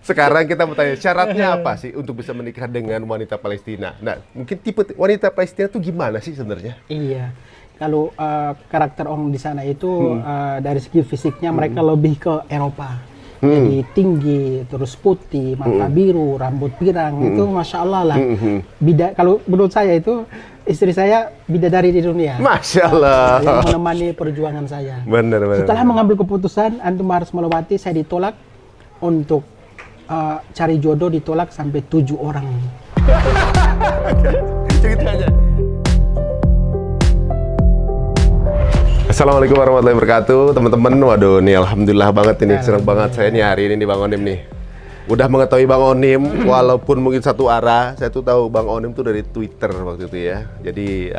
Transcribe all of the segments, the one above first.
Sekarang kita mau tanya, syaratnya apa sih untuk bisa menikah dengan wanita Palestina? Nah, mungkin tipe wanita Palestina tuh gimana sih sebenarnya? Iya, kalau karakter orang di sana itu dari segi fisiknya mereka lebih ke Eropa. Jadi tinggi, terus putih, mata biru, rambut pirang, itu masya Allah lah. Kalau menurut saya itu istri saya bidadari di dunia. Masya Allah. Yang menemani perjuangan saya. Benar. Setelah mengambil keputusan, antum harus melewati, saya ditolak untuk cari jodoh, ditolak sampai 7 orang. Ceritanya. Assalamualaikum warahmatullahi wabarakatuh, teman-teman. Waduh, nih alhamdulillah banget ini, senang banget saya nih hari ini di Bang Onim nih. Udah mengetahui Bang Onim, walaupun mungkin satu arah, saya tuh tahu Bang Onim tuh dari Twitter waktu itu ya. Jadi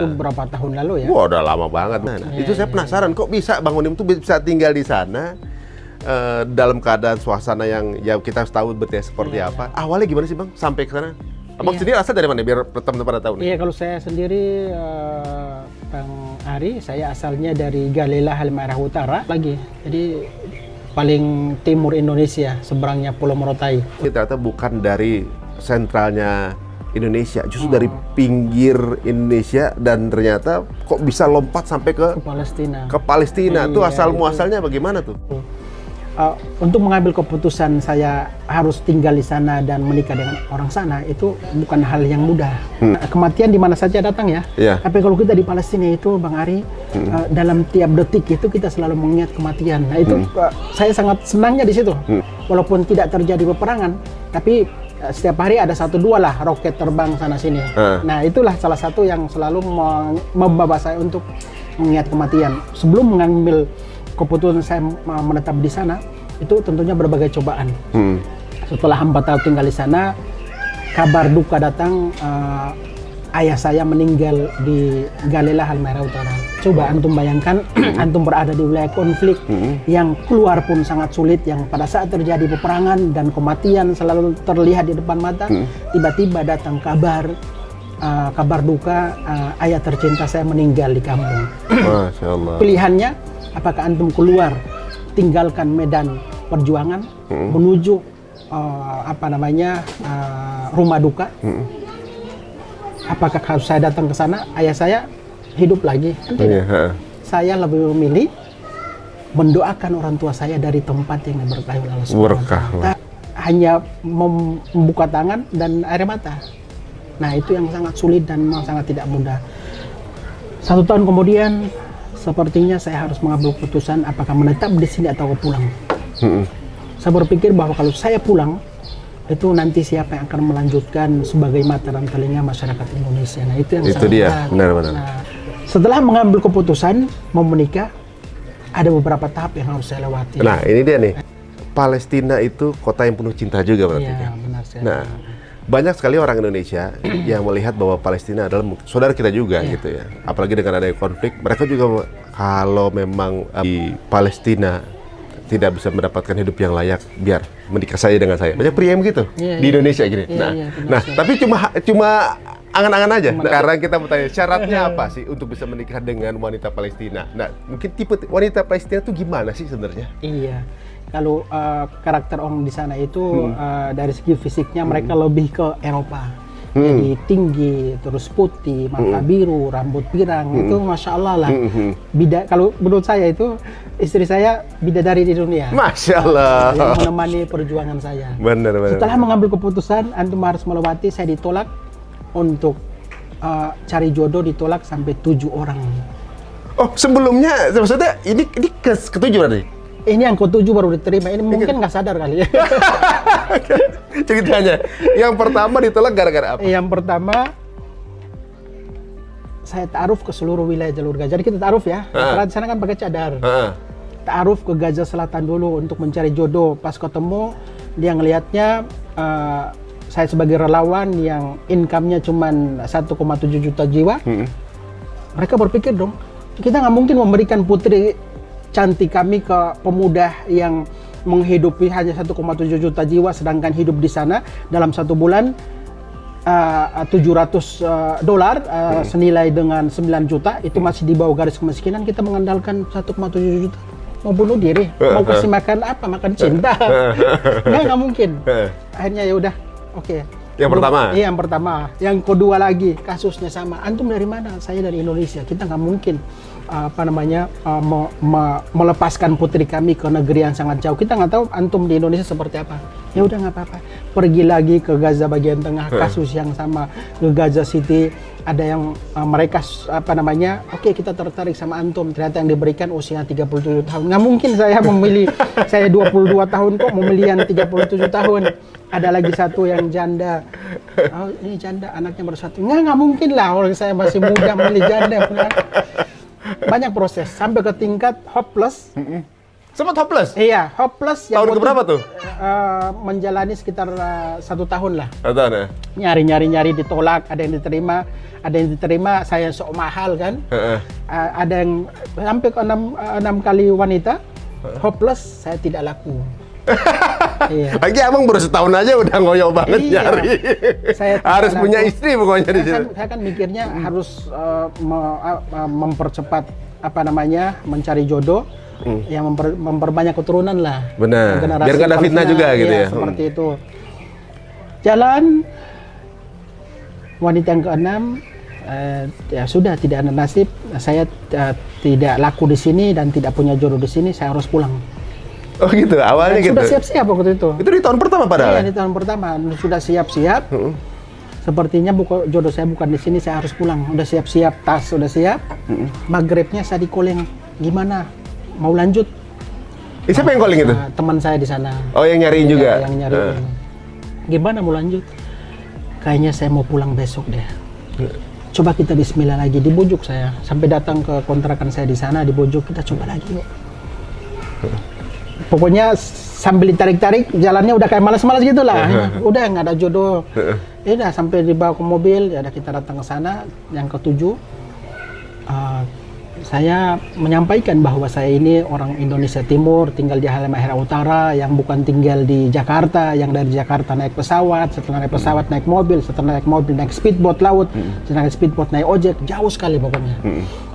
itu berapa tahun lalu ya? Wah, udah lama banget. Nah, itu saya penasaran kok bisa Bang Onim tuh bisa tinggal di sana dalam keadaan suasana yang ya kita tahu betulnya seperti apa. Awalnya gimana sih Bang sampai ke sana? Abang sendiri asal dari mana biar teman-teman pada tahu nih? Iya, kalau saya sendiri Bang Ari, saya asalnya dari Galela Halmahera Utara lagi. Jadi paling timur Indonesia, seberangnya Pulau Morotai. Ternyata bukan dari sentralnya Indonesia, justru dari pinggir Indonesia, dan ternyata kok bisa lompat sampai ke Palestina. Ke Palestina. Tuh asal muasalnya bagaimana tuh? Untuk mengambil keputusan saya harus tinggal di sana dan menikah dengan orang sana itu bukan hal yang mudah. Kematian di mana saja datang ya. Tapi kalau kita di Palestina itu, Bang Ari, dalam tiap detik itu kita selalu mengingat kematian. Nah itu saya sangat senangnya di situ. Walaupun tidak terjadi peperangan, tapi setiap hari ada 1-2 lah roket terbang sana sini. Nah itulah salah satu yang selalu membawa saya untuk mengingat kematian. Sebelum mengambil keputusan saya menetap di sana, itu tentunya berbagai cobaan. Setelah 4 tahun tinggal di sana, kabar duka datang, ayah saya meninggal di Galela Halmahera Utara. Coba antum bayangkan, antum berada di wilayah konflik yang keluar pun sangat sulit, yang pada saat terjadi peperangan dan kematian selalu terlihat di depan mata, tiba-tiba datang kabar duka, ayah tercinta saya meninggal di kampung. Masya Allah. Pilihannya, apakah antum keluar tinggalkan medan perjuangan menuju rumah duka? Apakah harus saya datang ke sana, ayah saya hidup lagi? Saya lebih memilih mendoakan orang tua saya dari tempat yang diberkahi oleh Allah Subhanahu wa Ta'ala. Hanya membuka tangan dan air mata. Nah itu yang sangat sulit dan memang sangat tidak mudah. 1 tahun kemudian, sepertinya saya harus mengambil keputusan apakah menetap di sini atau pulang. Saya berpikir bahwa kalau saya pulang, itu nanti siapa yang akan melanjutkan sebagai mata dan telinga masyarakat Indonesia. Nah itu yang itu dia, benar-benar. Nah, setelah mengambil keputusan mau menikah, ada beberapa tahap yang harus saya lewati. Nah ini dia nih, Palestina itu kota yang penuh cinta juga berarti. Iya, benar sekali. Nah, banyak sekali orang Indonesia yang melihat bahwa Palestina adalah saudara kita juga gitu ya. Apalagi dengan adanya konflik, mereka juga kalau memang di Palestina tidak bisa mendapatkan hidup yang layak, biar menikah saja dengan saya. Banyak pria yang gitu di Indonesia gini. Nah, tapi cuma angan-angan aja. Nah, sekarang kita mau tanya, syaratnya apa sih untuk bisa menikah dengan wanita Palestina? Nah, mungkin tipe wanita Palestina tuh gimana sih sebenarnya? Iya. Kalau karakter orang di sana itu dari segi fisiknya mereka lebih ke Eropa. Jadi tinggi, terus putih, mata biru, rambut pirang, itu masya Allah lah. Kalau menurut saya itu istri saya bidadari di dunia. Masya Allah. Yang menemani perjuangan saya. Benar. Setelah mengambil keputusan, antum harus melewati, saya ditolak untuk cari jodoh, ditolak sampai 7 orang. Oh sebelumnya, maksudnya ini ketujuh berarti? Ini yang ke-7 baru diterima. Ini mungkin nggak sadar kali ya. Ceritanya, yang pertama ditolak gara-gara apa? Yang pertama, saya ta'aruf ke seluruh wilayah jalur Gaza. Jadi kita ta'aruf ya. Karena di sana kan pakai cadar. Ta'aruf ke Gaza Selatan dulu untuk mencari jodoh. Pas ketemu, dia ngelihatnya saya sebagai relawan yang income-nya cuma 1,7 juta jiwa. Mereka berpikir dong, kita nggak mungkin memberikan putri cantik kami ke pemuda yang menghidupi hanya 1,7 juta jiwa, sedangkan hidup di sana dalam 1 bulan $700 senilai dengan 9 juta, itu masih di bawah garis kemiskinan. Kita mengandalkan 1,7 juta. mau bunuh diri, mau kasih makan apa? Makan cinta. Nggak mungkin. Akhirnya ya udah, oke. Yang pertama? Iya, yang pertama. Yang kedua lagi, kasusnya sama. Antum dari mana? Saya dari Indonesia. Kita nggak mungkin melepaskan putri kami ke negeri yang sangat jauh. Kita nggak tahu antum di Indonesia seperti apa. Ya udah nggak apa-apa. Pergi lagi ke Gaza bagian tengah, kasus yang sama. Ke Gaza City, ada yang mereka oke, kita tertarik sama antum. Ternyata yang diberikan usia 37 tahun. Nggak mungkin saya memilih, saya 22 tahun kok memilih yang 37 tahun. Ada lagi satu yang janda. Oh, ini janda, anaknya baru satu. Nggak mungkin lah, orang saya masih muda memilih janda. Banyak proses, sampai ke tingkat hopeless. Sempat hopeless? Iya, hopeless. Tahun keberapa tuh? Menjalani sekitar 1 tahun lah. 1 tahun ya? Nyari, ditolak, ada yang diterima, saya sok mahal kan. Ada yang sampai ke 6 kali wanita, hopeless, saya tidak laku. Iya. Lagi abang baru setahun aja udah ngoyo banget nyari. Saya harus punya istri pokoknya di sini. Saya kan mikirnya harus mempercepat mencari jodoh yang memperbanyak keturunan lah. Benar. Biar nggak ada fitnah juga gitu ya. Seperti itu. Jalan wanita yang ke-6 ya sudah tidak ada nasib. Saya tidak laku di sini dan tidak punya jodoh di sini. Saya harus pulang. Oh gitu, awalnya gitu? Sudah siap-siap waktu itu. Itu di tahun pertama padahal? Iya, di tahun pertama. Sudah siap-siap. Sepertinya jodoh saya bukan di sini, saya harus pulang. Udah siap-siap, tas udah siap. Maghribnya saya di calling. Gimana? Mau lanjut? Siapa yang calling itu? Teman saya di sana. Oh, yang nyariin juga? Yang nyariin. Gimana mau lanjut? Kayaknya saya mau pulang besok deh. Coba kita bismillah lagi. Dibujuk saya. Sampai datang ke kontrakan saya di sana, dibujuk. Kita coba lagi yuk. Pokoknya sambil ditarik-tarik, jalannya udah kayak malas-malas gitu lah. Udah nggak ada jodoh. Ya udah sampai dibawa ke mobil, ya udah kita datang ke sana. Yang ke-7, saya menyampaikan bahwa saya ini orang Indonesia Timur, tinggal di Halmahera Utara, yang bukan tinggal di Jakarta, yang dari Jakarta naik pesawat, setelah naik pesawat naik mobil, setelah naik mobil naik speedboat laut, setelah naik speedboat naik ojek, jauh sekali pokoknya.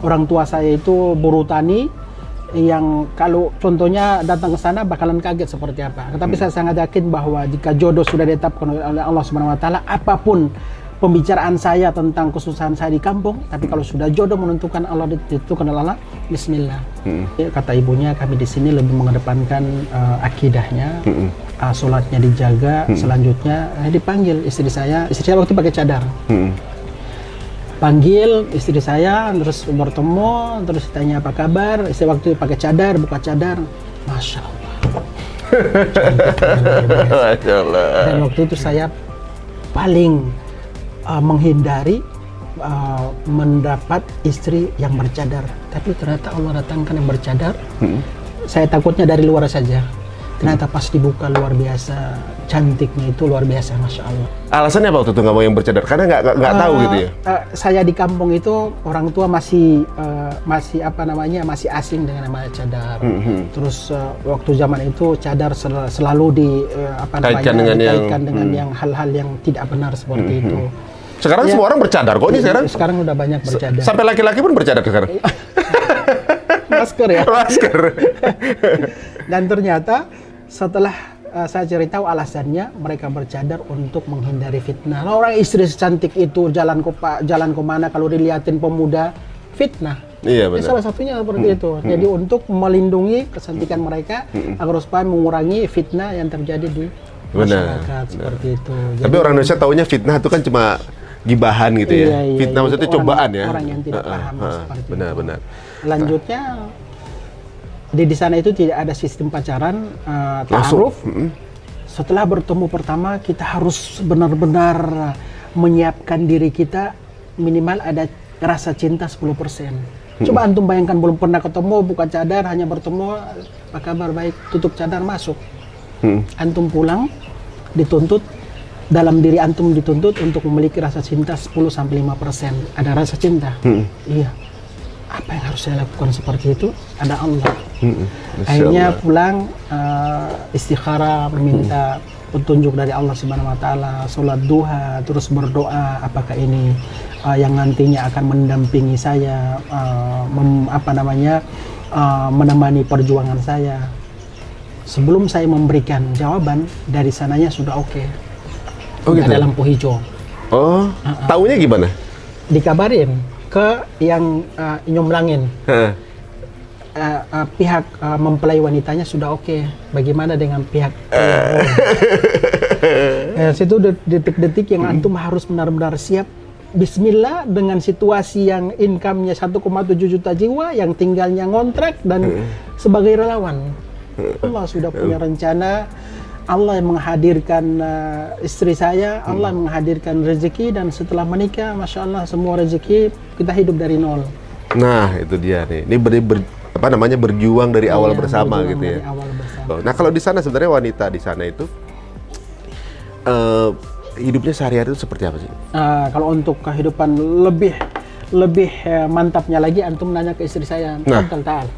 Orang tua saya itu buruh tani, yang kalau contohnya datang ke sana bakalan kaget seperti apa. Tetapi saya sangat yakin bahwa jika jodoh sudah ditetapkan oleh Allah Subhanahu wa taala, apapun pembicaraan saya tentang kesusahan saya di kampung, tapi kalau sudah jodoh menentukan Allah, ditentukan oleh Allah, bismillah. Kata ibunya, kami di sini lebih mengedepankan akidahnya, sholatnya dijaga, selanjutnya dipanggil istri saya waktu pakai cadar. Panggil istri saya, terus bertemu, terus tanya apa kabar. Istri waktu pakai cadar, buka cadar, masya Allah. Masya Allah. Dan waktu itu saya paling menghindari mendapat istri yang bercadar. Tapi ternyata Allah datangkan yang bercadar. Saya takutnya dari luar saja. Ternyata pas dibuka luar biasa, cantiknya itu luar biasa, masya Allah. Alasannya apa waktu itu nggak mau yang bercadar? Karena nggak tahu gitu ya? Saya di kampung itu orang tua masih masih asing dengan namanya cadar. Terus waktu zaman itu cadar selalu dikaitkan dengan yang hal-hal yang tidak benar seperti itu. Sekarang semua orang bercadar kok ini sekarang? Sekarang udah banyak bercadar. Sampai laki-laki pun bercadar sekarang? Masker ya? Masker. Dan ternyata setelah saya ceritahu alasannya, mereka bercadar untuk menghindari fitnah. Orang istri secantik itu jalan kemana kalau dilihatin pemuda, fitnah. Iya benar. Salah satunya seperti itu. Jadi untuk melindungi kecantikan mereka agar supaya mengurangi fitnah yang terjadi di masyarakat seperti itu. Jadi, tapi orang Indonesia taunya fitnah itu kan cuma gibahan gitu ya. Fitnah maksudnya cobaan ya. Orang yang tidak paham seperti itu. Benar. Lanjutnya di sana itu tidak ada sistem pacaran, ta'aruf. Setelah bertemu pertama, kita harus benar-benar menyiapkan diri kita, minimal ada rasa cinta 10%. Coba antum bayangkan, belum pernah ketemu, buka cadar, hanya bertemu, apa kabar, baik, tutup cadar, masuk. Antum pulang, dituntut, dalam diri antum dituntut untuk memiliki rasa cinta 10-5%. Ada rasa cinta. Iya. Apa yang harus saya lakukan seperti itu? Ada Allah. Akhirnya pulang, istikharah, meminta petunjuk dari Allah Subhanahu wa taala, sholat duha, terus berdoa apakah ini yang nantinya akan mendampingi saya menemani perjuangan saya. Sebelum saya memberikan jawaban, dari sananya sudah oke. Oh gitu? Ada lampu hijau. Oh, taunya gimana? Dikabarin ke yang nyomblangin. Pihak mempelai wanitanya sudah oke. Bagaimana dengan pihak situ detik-detik yang antum harus benar-benar siap. Bismillah, dengan situasi yang income-nya 1,7 juta jiwa, yang tinggalnya ngontrak dan sebagai relawan. Allah sudah punya rencana. Allah yang menghadirkan istri saya, Allah menghadirkan rezeki, dan setelah menikah, masya Allah, semua rezeki kita hidup dari nol. Nah, itu dia nih. Ini berjuang dari awal bersama gitu ya. Awal bersama. Nah, kalau di sana sebenarnya wanita di sana itu hidupnya sehari-hari itu seperti apa sih? Kalau untuk kehidupan lebih mantapnya lagi, antum nanya ke istri saya. Ta'al.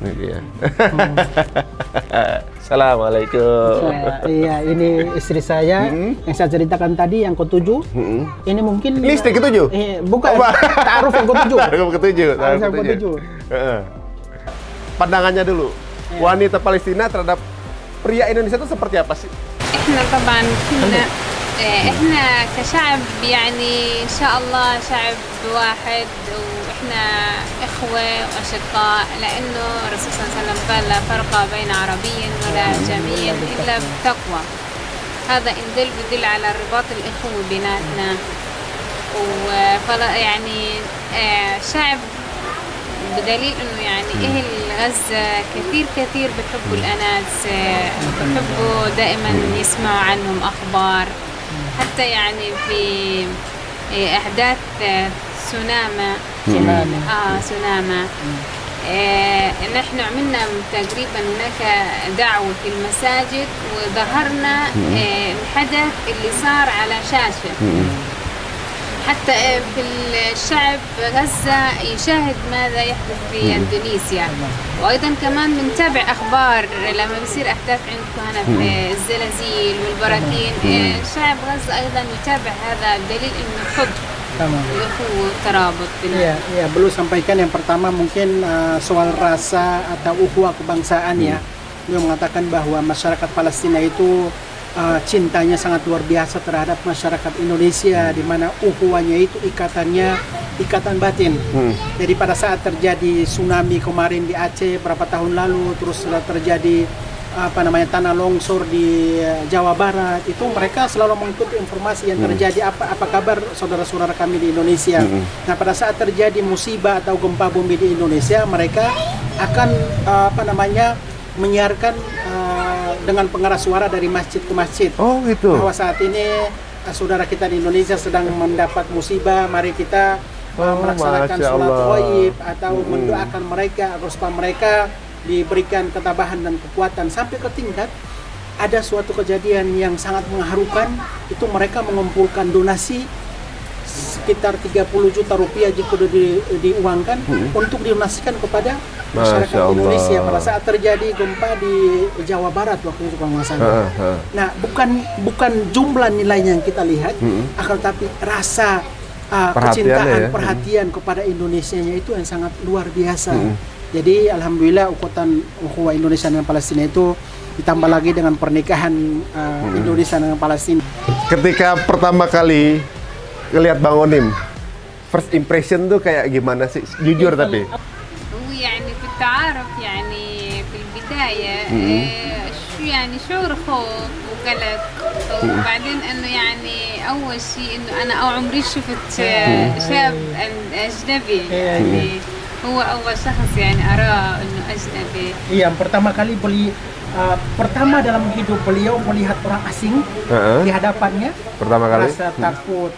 Ini dia. Assalamualaikum. Iya, ini istri saya yang saya ceritakan tadi, yang ke-7. Ini mungkin ini istri ke-7? Bukan, ta'aruf yang ke-7. Ta'aruf yang ke-7. Pandangannya dulu, wanita Palestina terhadap pria Indonesia itu seperti apa sih? احنا طبعا كنا احنا كشعب يعني ان شاء الله شعب واحد، واحنا اخوه واشقاء، لانه الرسول صلى الله عليه وسلم قال لا فرق بين عربي ولا جميع الا بالتقوى. هذا يدل على رباط الاخوه بيناتنا، يعني شعب، بدليل انه يعني اهل غزه كثير بحبوا الاناس، بحبوا دائما يسمعوا عنهم اخبار. حتى يعني في احداث سوناما نحن عملنا تقريبا هناك دعوه في المساجد، وظهرنا الحدث اللي صار على شاشه. حتى في الشعب غزة يشاهد ماذا يحدث في إندونيسيا، وأيضا كمان بنتابع أخبار لما بيصير أحداث عندكم هنا في الزلازل والبراكين. شعب غزة أيضا يتابع هذا، دليل إنه حب الأخوة والترابط. Iya, belum sampaikan yang pertama mungkin soal rasa atau ukhuwah kebangsaan ya. Beliau mengatakan bahwa masyarakat Palestina itu cintanya sangat luar biasa terhadap masyarakat Indonesia, di mana ukhuwahnya itu ikatan batin. Jadi pada saat terjadi tsunami kemarin di Aceh berapa tahun lalu, terus setelah terjadi tanah longsor di Jawa Barat, itu mereka selalu mengikuti informasi yang terjadi, apa kabar saudara-saudara kami di Indonesia. Nah, pada saat terjadi musibah atau gempa bumi di Indonesia, mereka akan menyiarkan dengan pengeras suara dari masjid ke masjid. Oh gitu. Bahwa saat ini saudara kita di Indonesia sedang mendapat musibah, mari kita melaksanakan sholat ghaib atau mendoakan mereka agar supaya mereka diberikan ketabahan dan kekuatan. Sampai ke tingkat ada suatu kejadian yang sangat mengharukan, itu mereka mengumpulkan donasi sekitar 30 juta rupiah jika diuangkan untuk didonasikan kepada masyarakat Indonesia pada saat terjadi gempa di Jawa Barat waktu itu kalau nggak salah. Nah, bukan jumlah nilainya yang kita lihat, akan tapi rasa kecintaan, perhatian kepada Indonesianya itu yang sangat luar biasa. Jadi alhamdulillah ukhuwah Indonesia dengan Palestina itu ditambah lagi dengan pernikahan Indonesia dengan Palestina. Ketika pertama kali ngelihat Bang Onim, first impression tuh kayak gimana sih? Jujur tapi. يعني في التعارف يعني في البداية شو يعني شعور خوف وقلق، وبعدين انه يعني اول شيء انه انا عمري شفت شاب اجنبي، يعني هو اول شخص يعني اراه انه اجنبي. Iya, pertama kali pertama dalam hidup beliau melihat orang asing di hadapannya. Pertama kali rasa takut,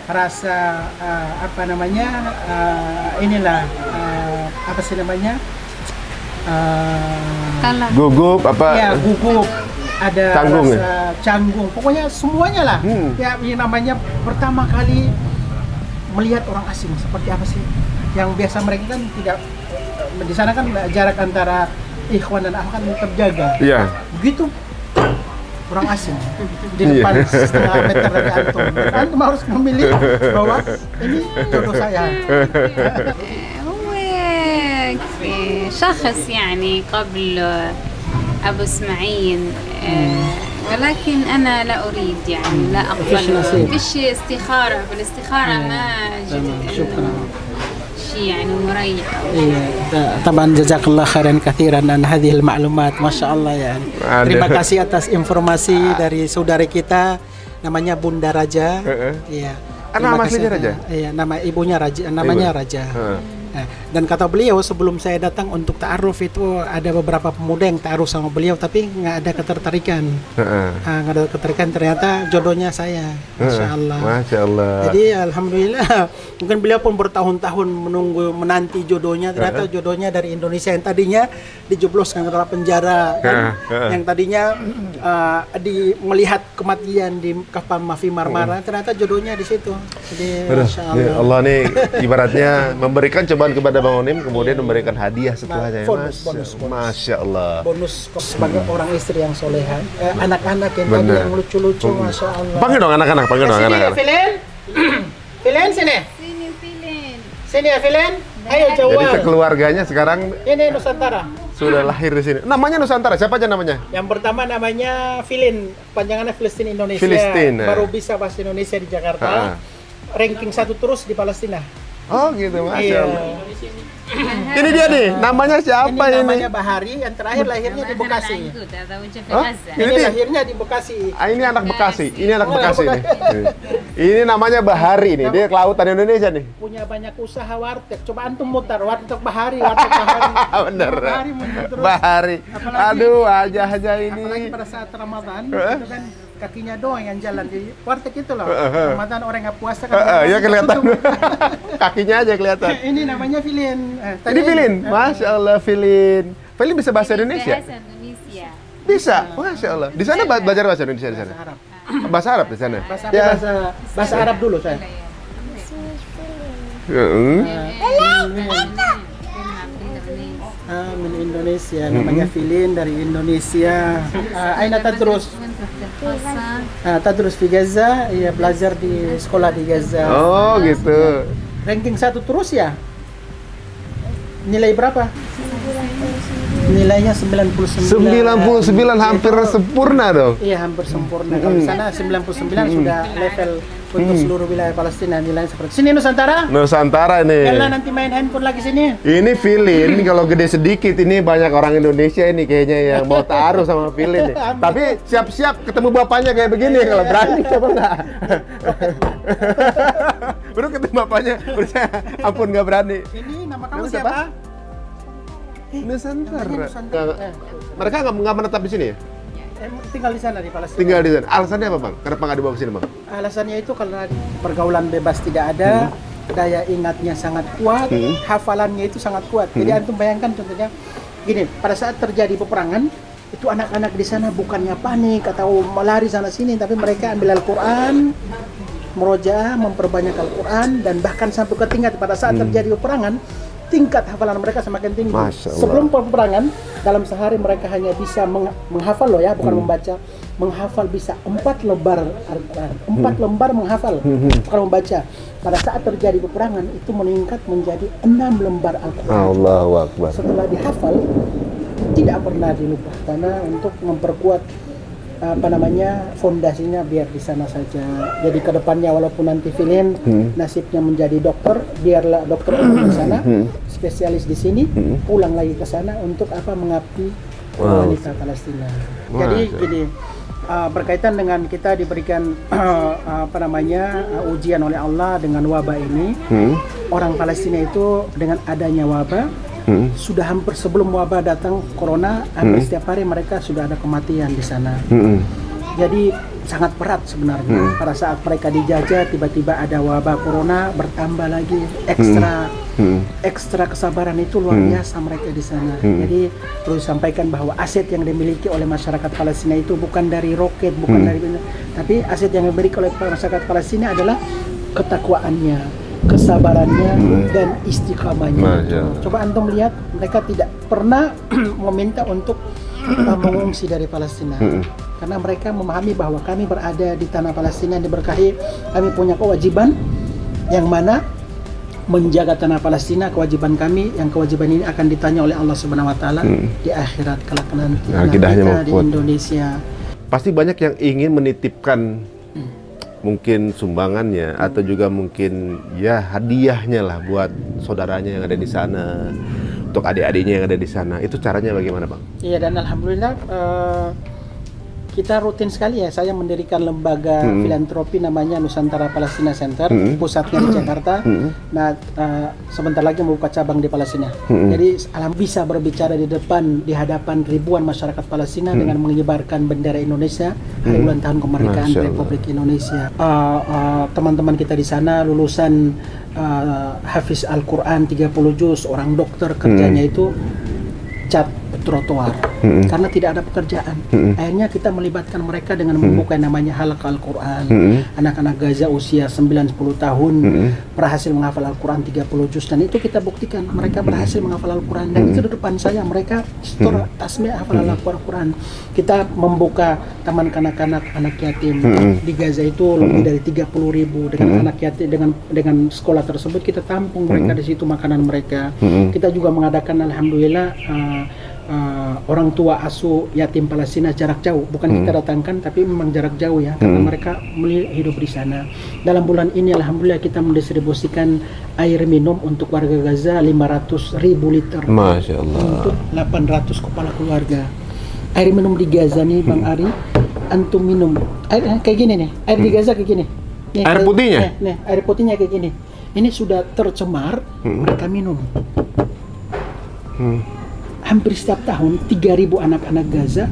rasa gugup apa? Ya, gugup. Ada canggung, rasa canggung. Pokoknya semuanya lah. Ya, yang namanya pertama kali melihat orang asing seperti apa sih? Yang biasa mereka kan tidak, di sana kan jarak antara ikhwan dan akhwat terjaga. Iya. Begitu orang asing di depan setengah meter dari antum harus memilih bahwa ini jodoh saya. هو لك شخص يعني قبل أبو إسماعيل ولكن أنا لا أريد يعني لا أقبل فيش استخارة بالاستخارة ما شكرا شيء يعني مريح طبعا جزاك الله خيرا كثيرا عن هذه المعلومات Masya Allah ya. Terima kasih atas informasi dari saudari kita namanya Bunda Raja. Iya. Nama aslinya Raja? Iya, nama ibunya Raja, namanya Raja. Nah, dan kata beliau sebelum saya datang untuk ta'aruf itu ada beberapa pemuda yang ta'aruf sama beliau tapi nggak ada ketertarikan. Nggak ada ketertarikan, ternyata jodohnya saya. Masya Allah. Masya Allah. Jadi alhamdulillah mungkin beliau pun bertahun-tahun menanti jodohnya, ternyata jodohnya dari Indonesia yang tadinya dijebloskan ke dalam penjara kan? Yang tadinya melihat kematian di kapal Mafi Marmara, ternyata jodohnya di situ. Jadi Masya Allah. Allah nih ibaratnya memberikan cobaan kepada Bang Onim, kemudian memberikan hadiah setelahnya. Bonus. Masya Allah. Bonus sebagai orang istri yang soleha. Anak-anak yang tadi yang lucu-lucu, Masya Allah. Panggil dong anak-anak, panggil dong anak-anak. Filin sini. Sini ya Filin. Ayo jawab. Jadi keluarganya sekarang ini Nusantara. Sudah lahir di sini. Namanya Nusantara. Siapa aja namanya? Yang pertama namanya Filin, panjangannya Filistin Indonesia. Filistin. Baru bisa bahasa Indonesia di Jakarta. Ranking 1 terus di Palestina. Oh gitu, Masya Allah. Ini dia nih, namanya siapa ini? Namanya Bahari, yang terakhir lahirnya di Bekasi. Ini lahirnya di Bekasi. Ini anak Bekasi, ini anak Bekasi nih. Ini namanya Bahari nih, dia kelautan Indonesia nih. Punya banyak usaha warteg. Coba antum mutar warteg Bahari, warteg Bahari. Bener. Bahari muncul terus. Bahari. Aduh, aja ini. Apalagi pada saat Ramadan, itu kan kakinya doang yang jalan di warteg itu loh. Ramadan orang nggak puasa kan. Ya kelihatan. Kakinya aja kelihatan. Ini namanya Filin. Ini Filin, Masya Allah Filin. Filin bisa bahasa Indonesia? Bisa, Masya Allah. Di sana belajar bahasa Indonesia di sana. Bahasa Arab di sana. Bahasa Arab dulu saya. Min Indonesia, namanya Filin dari Indonesia. Aina tadrus? Tadrus di Gaza, ya belajar di sekolah di Gaza. Oh gitu. Ranking 1 terus ya? Nilai berapa? Nilainya 99. 99 hampir sempurna dong. Iya, hampir sempurna. Kalau di sana 99 sudah level untuk seluruh wilayah Palestina nilainya seperti. Sini Nusantara? Nusantara nih. Ella nanti main handphone lagi sini. Ini Filin, kalau gede sedikit ini banyak orang Indonesia ini kayaknya yang mau taruh sama Filin nih. Tapi siap-siap ketemu bapaknya kayak begini kalau berani coba enggak? Baru ketemu bapaknya, ampun nggak berani. Ini nama kamu siapa? Nusantara. Mereka nggak menetap di sini ya? Tinggal di sana di Palestina. Tinggal di sana. Alasannya apa bang? Kenapa nggak dibawa ke sini bang? Alasannya itu karena pergaulan bebas tidak ada, daya ingatnya sangat kuat, hafalannya itu sangat kuat. Jadi antum bayangkan contohnya gini, pada saat terjadi peperangan itu anak-anak di sana bukannya panik atau melari sana sini, tapi mereka ambil Al-Quran, murojaah, memperbanyak Al-Quran, dan bahkan sampai ke tingkat pada saat terjadi peperangan tingkat hafalan mereka semakin tinggi. Sebelum peperangan dalam sehari mereka hanya bisa menghafal loh ya, bukan membaca, menghafal bisa 4 lembar Al-Quran, 4 lembar menghafal, bukan membaca. Pada saat terjadi peperangan itu meningkat menjadi 6 lembar Al-Quran. Allahu Akbar. Setelah dihafal tidak pernah dilupa karena untuk memperkuat fondasinya biar di sana saja. Jadi kedepannya walaupun nanti Filin nasibnya menjadi dokter, biarlah dokter umum di sana, spesialis di sini, pulang lagi ke sana untuk mengabdi wanita Palestina. Jadi gini, berkaitan dengan kita diberikan ujian oleh Allah dengan wabah ini, orang Palestina itu dengan adanya wabah sudah hampir sebelum wabah datang corona, hampir setiap hari mereka sudah ada kematian di sana. Jadi sangat berat sebenarnya. Pada saat mereka dijajah, tiba-tiba ada wabah corona, bertambah lagi ekstra kesabaran itu luar biasa mereka di sana. Jadi perlu disampaikan bahwa aset yang dimiliki oleh masyarakat Palestina itu bukan dari roket, bukan dari tapi aset yang dimiliki oleh masyarakat Palestina adalah ketakwaannya, kesabarannya, dan istiqamahnya. Coba antum lihat, mereka tidak pernah meminta untuk mengungsi dari Palestina, karena mereka memahami bahwa kami berada di tanah Palestina yang diberkahi, kami punya kewajiban yang mana menjaga tanah Palestina kewajiban kami, yang kewajiban ini akan ditanya oleh Allah Subhanahu wa taala di akhirat kelak nanti. Nah, kita di Indonesia pasti banyak yang ingin menitipkan mungkin sumbangannya atau juga mungkin ya hadiahnya lah buat saudaranya yang ada di sana, untuk adik-adiknya yang ada di sana. Itu caranya bagaimana, Bang? Iya, dan alhamdulillah kita rutin sekali ya, saya mendirikan lembaga filantropi namanya Nusantara Palestina Center, pusatnya di Jakarta. Nah, sebentar lagi membuka cabang di Palestina. Jadi bisa berbicara di hadapan ribuan masyarakat Palestina dengan mengibarkan bendera Indonesia hari ulang tahun kemerdekaan Republik Indonesia. Teman-teman kita di sana lulusan Hafiz Al-Quran 30 juz, orang dokter, kerjanya itu cat trotoar karena tidak ada pekerjaan. Akhirnya kita melibatkan mereka dengan membuka yang namanya halaqah Al-Quran. Anak-anak Gaza usia 9-10 tahun berhasil menghafal Al-Quran 30 juz, dan itu kita buktikan mereka berhasil menghafal Al-Quran, dan itu di depan saya mereka setor tasmiyah hafal Al-Quran. Kita membuka taman kanak-kanak anak yatim di Gaza itu lebih dari 30.000 dengan anak yatim, dengan sekolah tersebut kita tampung mereka di situ, makanan mereka. Kita juga mengadakan alhamdulillah orang tua asuh yatim Palestina jarak jauh, bukan kita datangkan tapi memang jarak jauh ya, karena mereka hidup di sana. Dalam bulan ini alhamdulillah kita mendistribusikan air minum untuk warga Gaza 500.000 liter. Masya Allah. Untuk 800 kepala keluarga. Air minum di Gaza nih Bang Ari, antum minum air kayak gini nih, air di Gaza kayak gini nih, air putihnya? Nih, air putihnya kayak gini. Ini sudah tercemar, mereka minum. Hampir setiap tahun 3.000 anak-anak Gaza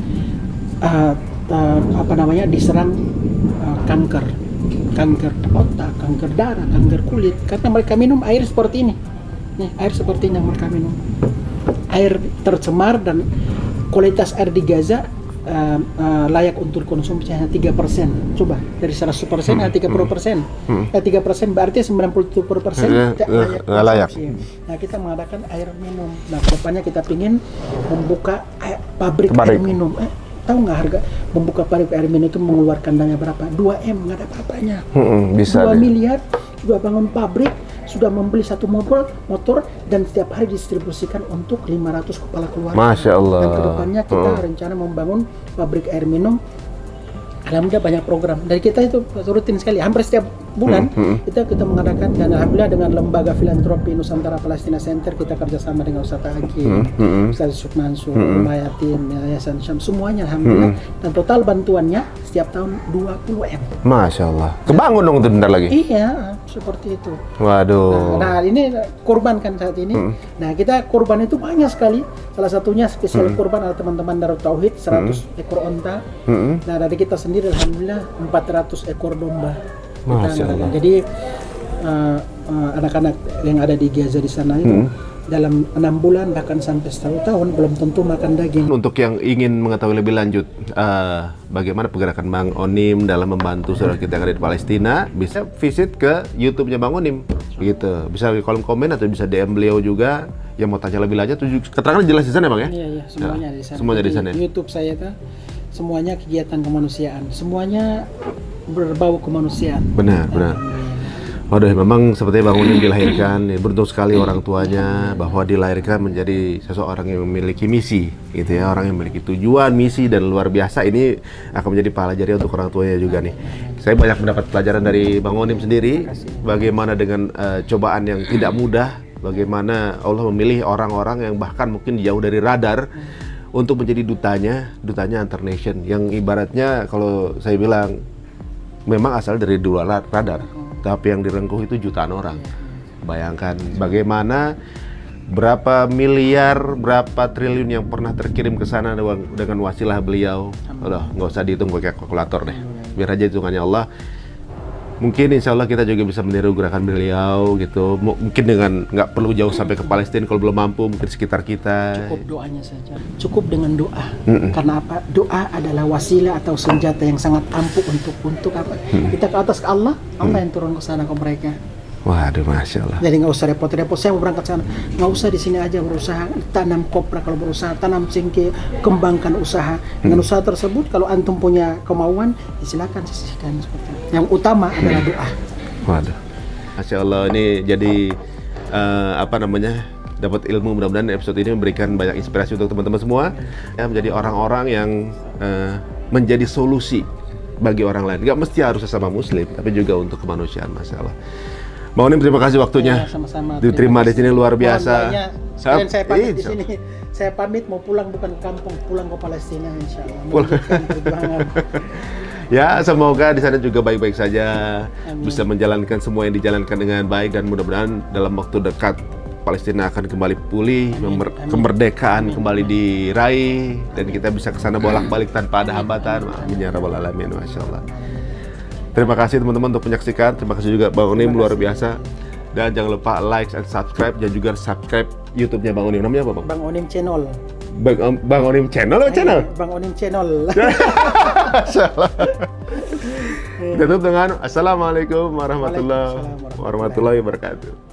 diserang kanker otak, kanker darah, kanker kulit karena mereka minum air seperti ini. Nih, air seperti ini yang mereka minum. Air tercemar, dan kualitas air di Gaza layak untuk konsumsi hanya 3%. Coba dari 100% hanya 30%. 3% berarti 97% tidak layak. Nah, kita mengadakan air minum. Nah, kedepannya kita ingin membuka pabrik air minum. Tahu nggak harga membuka pabrik air minum itu mengeluarkan dana berapa? 2M, nggak ada apa-apanya. Bisa 2 miliar sudah bangun pabrik, sudah membeli satu motor dan setiap hari distribusikan untuk 500 kepala keluarga. Masya Allah. Dan kedepannya kita rencana membangun pabrik air minum. Alhamdulillah banyak program dari kita itu rutin sekali, hampir setiap bulan kita mengadakan, dan alhamdulillah dengan lembaga filantropi Nusantara Palestina Center kita kerjasama dengan Ustaz Hakim, Ustaz Sukmansur, Rumah Yatim, Yayasan Syam, semuanya alhamdulillah, dan total bantuannya setiap tahun 20M. Masya Allah. Kebangun dong itu bentar lagi. Iya, seperti itu. Waduh. Nah, ini kurban kan saat ini. Nah, kita kurban itu banyak sekali. Salah satunya spesial kurban adalah teman-teman Darut Tauhid 100 ekor onta. Nah, dari kita sendiri alhamdulillah 400 ekor domba. Masya Allah. Jadi anak-anak yang ada di Gaza di sana itu dalam 6 bulan bahkan sampai 1 tahun belum tentu makan daging. Untuk yang ingin mengetahui lebih lanjut bagaimana pergerakan Bang Onim dalam membantu saudara kita yang ada di Palestina, bisa visit ke YouTube-nya Bang Onim, gitu. Bisa di kolom komen atau bisa DM beliau juga yang mau tanya lebih lanjut. Keterangan jelas di sana Bang ya? Iya, semuanya di sana. Semuanya di sana. YouTube saya itu semuanya kegiatan kemanusiaan, semuanya berbau kemanusiaan. Benar. Waduh, memang seperti Bang Onim dilahirkan, beruntung sekali orang tuanya bahwa dilahirkan menjadi seseorang yang memiliki misi, gitu ya, orang yang memiliki tujuan, misi, dan luar biasa. Ini akan menjadi pelajaran untuk orang tuanya juga nih. Saya banyak mendapat pelajaran dari Bang Onim sendiri, bagaimana dengan cobaan yang tidak mudah, bagaimana Allah memilih orang-orang yang bahkan mungkin jauh dari radar untuk menjadi dutanya antar nation, yang ibaratnya kalau saya bilang memang asal dari luar radar, tapi yang direngkuh itu jutaan orang. Bayangkan bagaimana berapa miliar, berapa triliun yang pernah terkirim ke sana dengan wasilah beliau. Udah, nggak usah dihitung pakai kalkulator deh, biar aja hitungannya Allah. Mungkin insya Allah kita juga bisa meniru gerakan beliau gitu. Mungkin dengan nggak perlu jauh sampai ke Palestina, kalau belum mampu mungkin sekitar kita. Cukup doanya saja. Cukup dengan doa. Karena apa? Doa adalah wasilah atau senjata yang sangat ampuh untuk apa? Kita ke atas ke Allah, Allah yang turun ke sana ke mereka. Waduh, Masya Allah. Jadi nggak usah repot-repot. Saya mau berangkat sana, nggak usah di sini aja berusaha tanam kopra, kalau berusaha tanam cengkeh, kembangkan usaha. Dengan usaha tersebut, kalau antum punya kemauan, silakan sisihkan seperti itu. Yang utama adalah doa. Waduh, Masya Allah, ini jadi dapat ilmu. Mudah-mudahan episode ini memberikan banyak inspirasi untuk teman-teman semua ya, menjadi orang-orang yang menjadi solusi bagi orang lain. Nggak mesti harus sesama muslim, tapi juga untuk kemanusiaan, Masya Allah. Bang Onim, terima kasih waktunya. Ya, sama-sama. Diterima di sini luar biasa. Saya pamit di sini. Saya pamit mau pulang, bukan kampung, pulang ke Palestina insya Allah. Melanjutkan perjuangan. Ya, semoga di sana juga baik-baik saja. Amin. Bisa menjalankan semua yang dijalankan dengan baik, dan mudah-mudahan dalam waktu dekat Palestina akan kembali pulih, kemerdekaan kembali diraih, dan kita bisa ke sana bolak-balik tanpa ada hambatan. Amin ya rabbal alamin. Masya Allah. Terima kasih teman-teman untuk menyaksikan. Terima kasih juga Bang Onim, luar biasa. Dan jangan lupa like and subscribe, dan juga subscribe YouTube-nya Bang Onim. Namanya apa, Bang? Bang Onim Channel. Bang Onim Channel atau channel? Bang Onim Channel. Salah. Tutup dengan Assalamualaikum warahmatullahi wabarakatuh.